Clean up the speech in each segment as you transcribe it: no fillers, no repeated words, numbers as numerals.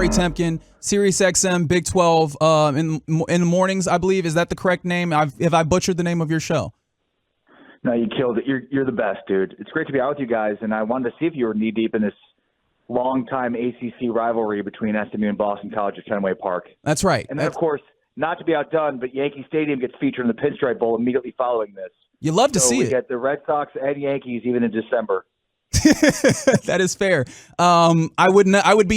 Ari Temkin, Sirius XM, Big 12 in the mornings, I believe. Is that the correct name? Have I butchered the name of your show? No, you killed it. You're the best, dude. It's great to be out with you guys, and I wanted to see if you were knee-deep in this long-time ACC rivalry between SMU and Boston College at Fenway Park. That's right. And then, of course, not to be outdone, but Yankee Stadium gets featured in the Pinstripe Bowl immediately following this. You love to see it. We get the Red Sox and Yankees even in December. That is fair. I'd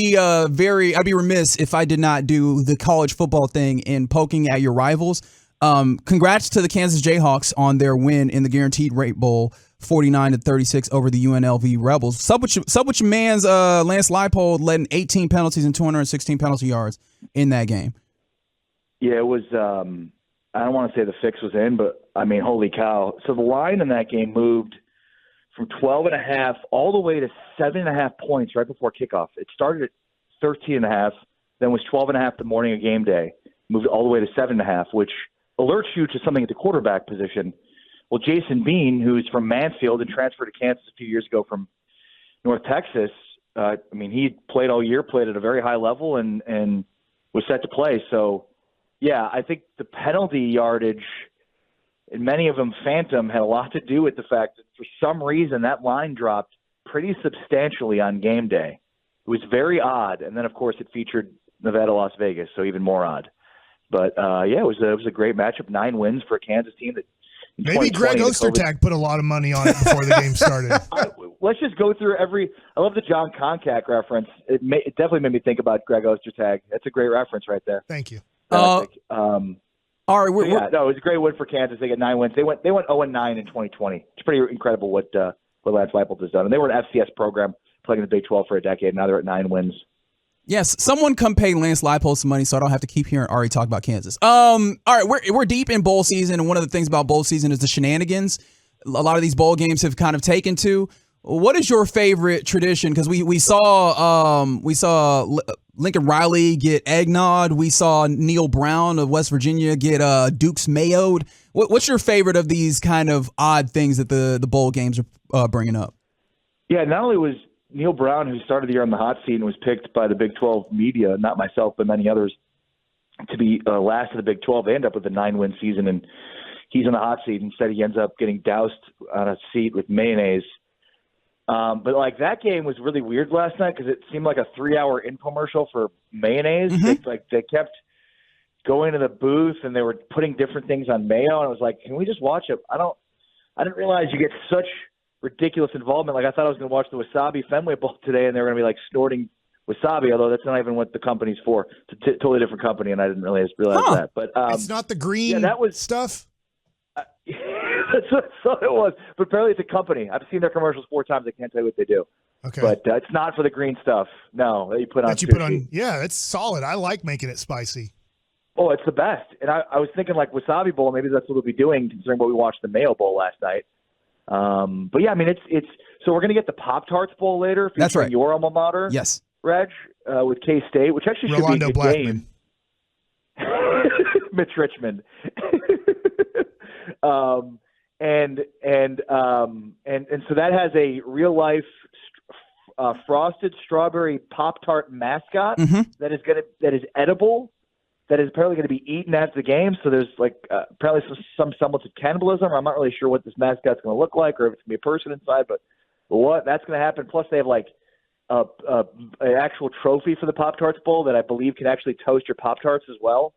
be remiss if I did not do the college football thing in poking at your rivals. Congrats to the Kansas Jayhawks on their win in the Guaranteed Rate Bowl, 49-36 over the UNLV Rebels. Sub with your man's Lance Leipold letting 18 penalties and 216 penalty yards in that game. Yeah, it was. I don't want to say the fix was in, but I mean, holy cow! So the line in that game moved from 12.5 all the way to 7.5 points right before kickoff. It started at 13.5, then was 12.5 the morning of game day, moved all the way to 7.5, which alerts you to something at the quarterback position. Well, Jason Bean, who's from Mansfield and transferred to Kansas a few years ago from North Texas, he played all year, played at a very high level, and was set to play. So, yeah, I think the penalty yardage, and many of them phantom, had a lot to do with the fact that for some reason that line dropped pretty substantially on game day. It was very odd. And then, of course, it featured Nevada-Las Vegas, so even more odd. But, it was a great matchup. 9 wins for a Kansas team that maybe Greg Ostertag put a lot of money on it before the game started. Let's just go through I love the John Koncak reference. It definitely made me think about Greg Ostertag. That's a great reference right there. Thank you. All right, it was a great win for Kansas. They got 9 wins. They went 0-9 in 2020. It's pretty incredible what Lance Leipold has done. And they were an FCS program playing in the Big 12 for a decade. Now they're at 9 wins. Yes, someone come pay Lance Leipold some money so I don't have to keep hearing Ari talk about Kansas. All right, we're deep in bowl season, and one of the things about bowl season is the shenanigans a lot of these bowl games have kind of taken to. What is your favorite tradition? Because we saw Lincoln Riley get eggnog. We saw Neil Brown of West Virginia get Duke's mayoed. What's your favorite of these kind of odd things that the bowl games are bringing up? Yeah, not only was Neil Brown, who started the year on the hot seat and was picked by the Big 12 media, not myself, but many others, to be last of the Big 12. They end up with a 9-win season, and he's on the hot seat. Instead, he ends up getting doused on a seat with mayonnaise. But that game was really weird last night because it seemed like a 3-hour infomercial for mayonnaise. Mm-hmm. They kept going to the booth and they were putting different things on mayo, and I was like, can we just watch it? I didn't realize you get such ridiculous involvement. I thought I was going to watch the Wasabi Fenway Bowl today, and they were going to be snorting wasabi, although that's not even what the company's for. It's a totally different company, and I didn't realize that. But it's not the green stuff. That's what it was. But apparently it's a company. I've seen their commercials 4 times. I can't tell you what they do. Okay. But it's not for the green stuff. No, that you put on sushi. Yeah, it's solid. I like making it spicy. Oh, it's the best. And I was thinking Wasabi Bowl, maybe that's what we'll be doing considering what we watched the Mayo Bowl last night. But yeah, it's so we're going to get the Pop-Tarts Bowl later. That's right. Your alma mater. Yes. Reg, with K-State, which actually should Rolando be a good Blackman. game. Mitch Richmond. And so that has a real life frosted strawberry Pop-Tart mascot that is edible, that is apparently going to be eaten after the game. So there's apparently some semblance of cannibalism. I'm not really sure what this mascot's going to look like or if it's going to be a person inside, but that's going to happen. Plus they have an actual trophy for the Pop-Tarts Bowl that I believe can actually toast your Pop-Tarts as well.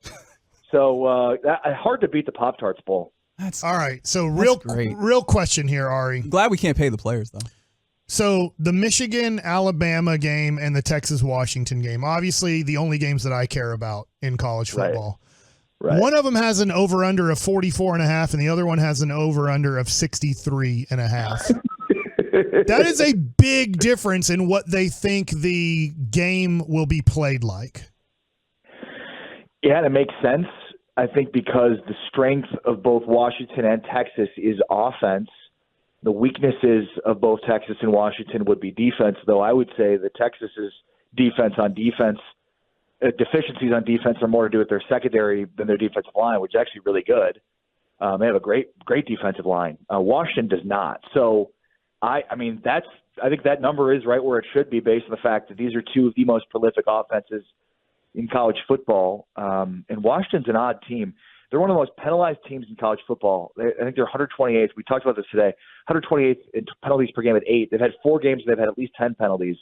So hard to beat the Pop-Tarts Bowl. All right. So real question here, Ari. I'm glad we can't pay the players, though. So the Michigan-Alabama game and the Texas-Washington game, obviously the only games that I care about in college football. Right. One of them has an over-under of 44.5, and the other one has an over-under of 63.5. That is a big difference in what they think the game will be played like. Yeah, that makes sense. I think because the strength of both Washington and Texas is offense, the weaknesses of both Texas and Washington would be defense, though I would say that Texas's deficiencies on defense are more to do with their secondary than their defensive line, which is actually really good. They have a great defensive line. Washington does not. So, that's I think that number is right where it should be based on the fact that these are two of the most prolific offenses in college football. And Washington's an odd team. They're one of the most penalized teams in college football. I think they're 128th. We talked about this today. 128th in penalties per game at 8. They've had 4 games where they've had at least 10 penalties.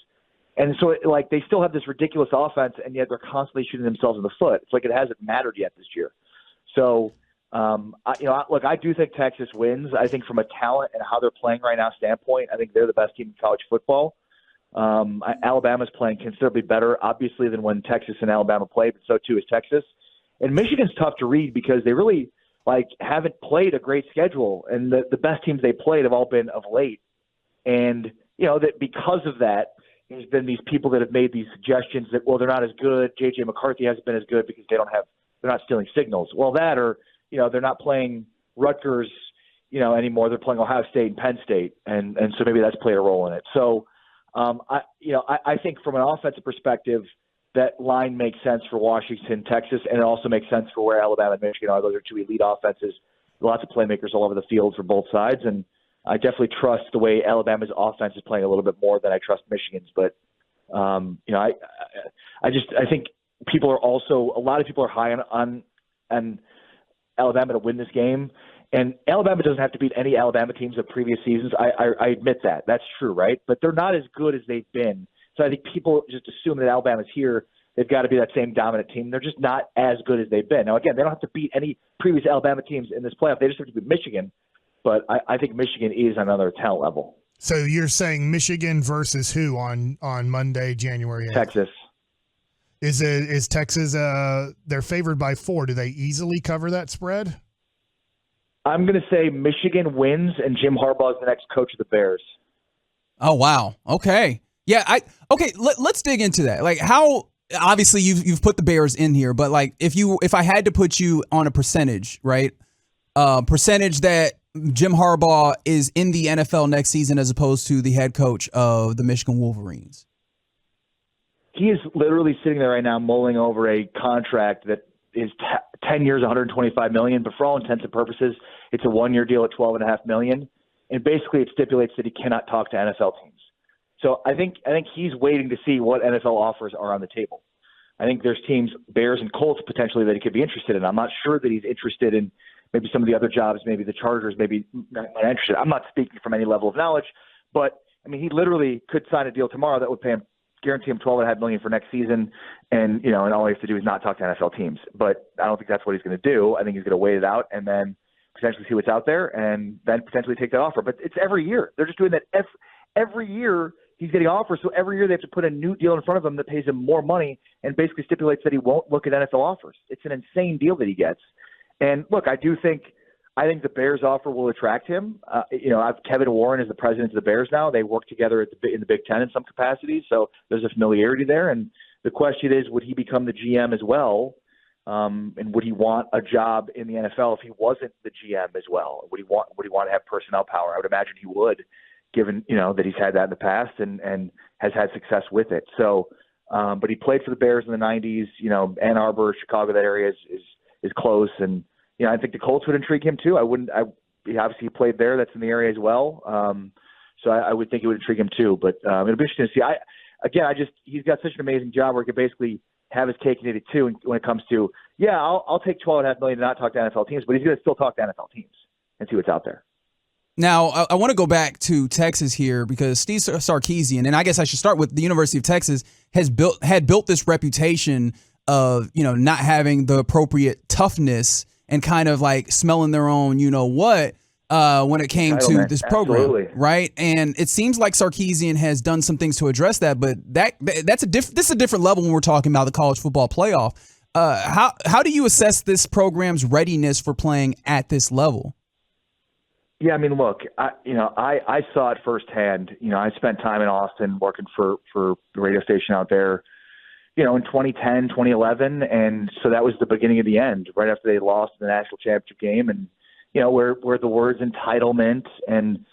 And so, they still have this ridiculous offense, and yet they're constantly shooting themselves in the foot. It's like it hasn't mattered yet this year. So, I do think Texas wins. I think from a talent and how they're playing right now standpoint, I think they're the best team in college football. Alabama's playing considerably better, obviously, than when Texas and Alabama played, but so too is Texas. And Michigan's tough to read because they really haven't played a great schedule, and the best teams they played have all been of late. And that because of that, there's been these people that have made these suggestions that they're not as good. J.J. McCarthy hasn't been as good because they're not stealing signals. Well, that or they're not playing Rutgers anymore. They're playing Ohio State and Penn State, and so maybe that's played a role in it. So I think from an offensive perspective, that line makes sense for Washington, Texas, and it also makes sense for where Alabama and Michigan are. Those are two elite offenses, lots of playmakers all over the field for both sides, and I definitely trust the way Alabama's offense is playing a little bit more than I trust Michigan's. But I think a lot of people are high on Alabama to win this game, and Alabama doesn't have to beat any Alabama teams of previous seasons. I admit that. That's true, right? But they're not as good as they've been. So I think people just assume that Alabama's here. They've got to be that same dominant team. They're just not as good as they've been. Now, again, they don't have to beat any previous Alabama teams in this playoff. They just have to beat Michigan. But I think Michigan is on another talent level. So you're saying Michigan versus who on Monday, January 8th? Texas. Is Texas they're favored by 4. Do they easily cover that spread? I'm going to say Michigan wins, and Jim Harbaugh is the next coach of the Bears. Oh, wow. Okay. Yeah, let's dig into that. How obviously you've put the Bears in here, but if I had to put you on a percentage, right? Percentage that Jim Harbaugh is in the NFL next season as opposed to the head coach of the Michigan Wolverines. He is literally sitting there right now mulling over a contract that is 10 years, $125 million, but for all intents and purposes, it's a 1-year deal at $12.5 million, and basically it stipulates that he cannot talk to NFL teams. So I think he's waiting to see what NFL offers are on the table. I think there's teams, Bears and Colts potentially, that he could be interested in. I'm not sure that he's interested in maybe some of the other jobs, maybe the Chargers, maybe not interested. I'm not speaking from any level of knowledge, but he literally could sign a deal tomorrow that would guarantee him $12.5 million for next season, and all he has to do is not talk to NFL teams. But I don't think that's what he's going to do. I think he's going to wait it out and then potentially see what's out there, and then potentially take that offer. But it's every year. They're just doing that every year. He's getting offers, so every year they have to put a new deal in front of him that pays him more money and basically stipulates that he won't look at NFL offers. It's an insane deal that he gets. And look, I think the Bears offer will attract him. Kevin Warren is the president of the Bears now. They work together in the Big Ten in some capacity, so there's a familiarity there. And the question is, would he become the GM as well? And would he want a job in the NFL if he wasn't the GM as well? Would he want to have personnel power? I would imagine he would, given that he's had that in the past and has had success with it. So, but he played for the Bears in the 90s. Ann Arbor, Chicago, that area is close, and I think the Colts would intrigue him too. Obviously he played there. That's in the area as well. So I would think it would intrigue him too. But it'll be interesting to see. He's got such an amazing job where he could basically have his cake and eat it too. When it comes to, I'll take $12.5 million to not talk to NFL teams, but he's going to still talk to NFL teams and see what's out there. Now, I want to go back to Texas here because Steve Sarkisian, and I guess I should start with the University of Texas, had built this reputation of not having the appropriate toughness and kind of smelling their own when it came to this program. Absolutely. Right? And it seems like Sarkisian has done some things to address that, but this is a different level when we're talking about the college football playoff. How do you assess this program's readiness for playing at this level? Yeah, look, I saw it firsthand. I spent time in Austin working for the radio station out there, in 2010, 2011, and so that was the beginning of the end, right after they lost the national championship game, and where the words entitlement and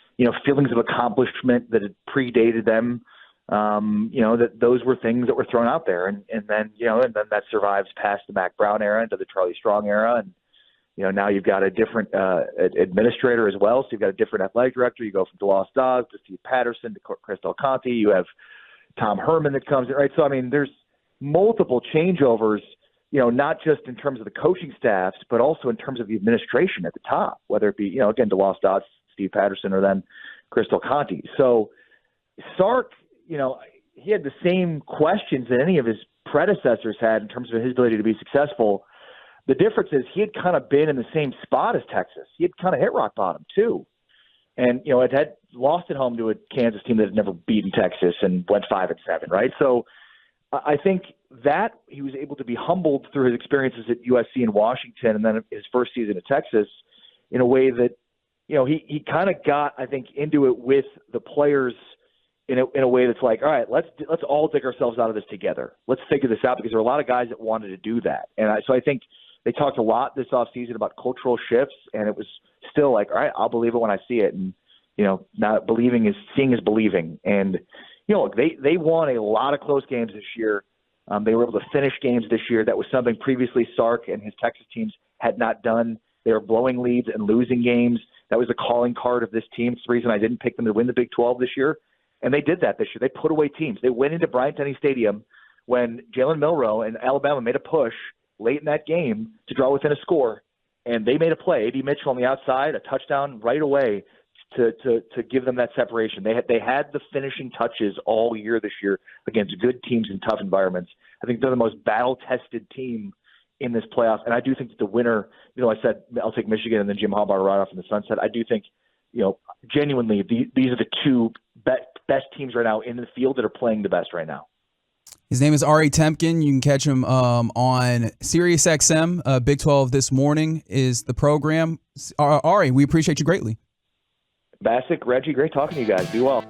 feelings of accomplishment that had predated them, that those were things that were thrown out there, and then that survives past the Mac Brown era into the Charlie Strong era, and Now you've got a different administrator as well. So you've got a different athletic director. You go from DeLoss Dodds to Steve Patterson to krld-fm. You have Tom Herman that comes in, right? So, I mean, there's multiple changeovers, not just in terms of the coaching staffs, but also in terms of the administration at the top, whether it be, again, DeLoss Dodds, Steve Patterson, or then krld-fm. So Sark, he had the same questions that any of his predecessors had in terms of his ability to be successful. The difference is he had kind of been in the same spot as Texas. He had kind of hit rock bottom too. And, it had lost at home to a Kansas team that had never beaten Texas and went 5-7, right? So I think that he was able to be humbled through his experiences at USC and Washington and then his first season at Texas in a way that, he kind of got, I think, into it with the players in a way that's like, all right, let's all dig ourselves out of this together. Let's figure this out, because there are a lot of guys that wanted to do that. And so I think they talked a lot this offseason about cultural shifts, and it was still like, all right, I'll believe it when I see it. And, not believing is seeing is believing. And, look, they won a lot of close games this year. They were able to finish games this year. That was something previously Sark and his Texas teams had not done. They were blowing leads and losing games. That was the calling card of this team. It's the reason I didn't pick them to win the Big 12 this year. And they did that this year. They put away teams. They went into Bryant-Denny Stadium when Jalen Milroe and Alabama made a push late in that game to draw within a score, and they made a play. A.D. Mitchell on the outside, a touchdown right away to give them that separation. They had the finishing touches all year this year against good teams in tough environments. I think they're the most battle-tested team in this playoff, and I do think that the winner, I said I'll take Michigan and then Jim Harbaugh right off in the sunset. I do think, genuinely, these are the two best teams right now in the field that are playing the best right now. His name is Ari Temkin. You can catch him on Sirius XM. Big 12 This Morning is the program. Ari, we appreciate you greatly. Bassick, Reggie, great talking to you guys. Be well.